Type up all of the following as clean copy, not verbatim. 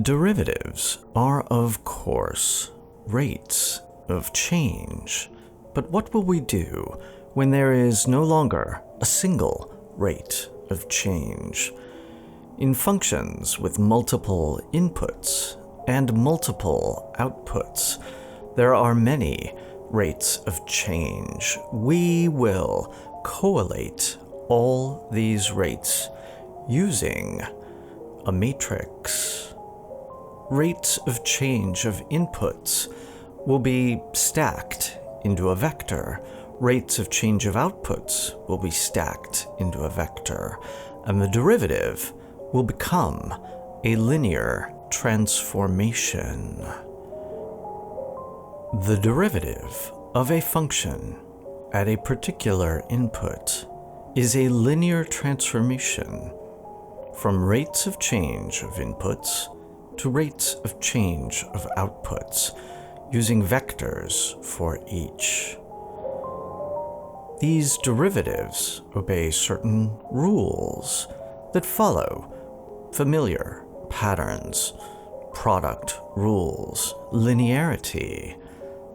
Derivatives are, of course, rates of change. But what will we do when there is no longer a single rate of change? In functions with multiple inputs and multiple outputs, there are many rates of change. We will correlate all these rates using a matrix. Rates of change of inputs will be stacked into a vector. Rates of change of outputs will be stacked into a vector, and the derivative will become a linear transformation. The derivative of a function at a particular input is a linear transformation from rates of change of inputs to rates of change of outputs, using vectors for each. These derivatives obey certain rules that follow familiar patterns, product rules, linearity.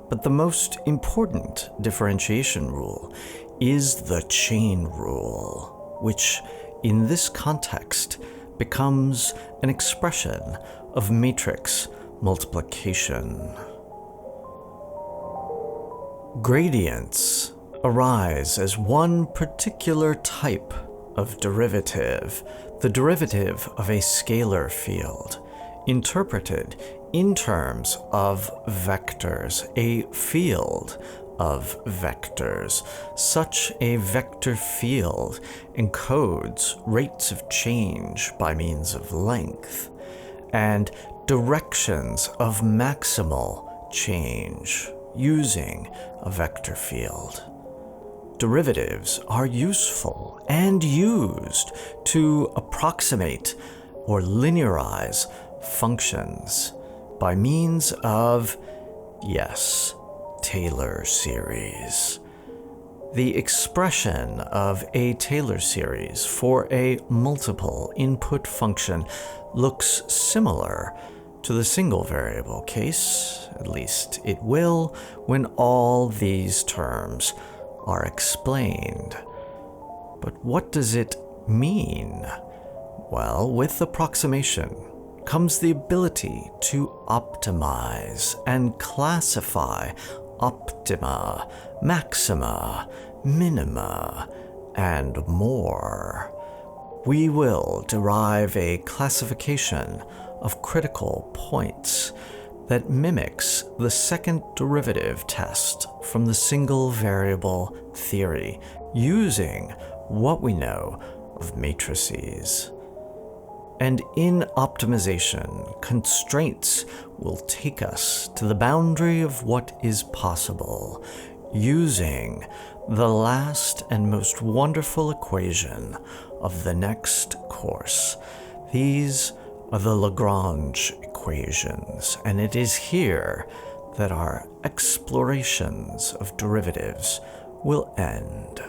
But the most important differentiation rule is the chain rule, which in this context becomes an expression of matrix multiplication. Gradients arise as one particular type of derivative, the derivative of a scalar field, interpreted in terms of vectors, a field of vectors. Such a vector field encodes rates of change by means of length and directions of maximal change using a vector field. Derivatives are useful and used to approximate or linearize functions by means of, yes, Taylor series. The expression of a Taylor series for a multiple input function looks similar to the single variable case, at least it will when all these terms are explained. But what does it mean? Well, with approximation comes the ability to optimize and classify optima, maxima, minima, and more. We will derive a classification of critical points that mimics the second derivative test from the single variable theory, using what we know of matrices. And in optimization, constraints will take us to the boundary of what is possible, using the last and most wonderful equation of the next course. These are the Lagrange equations, and it is here that our explorations of derivatives will end.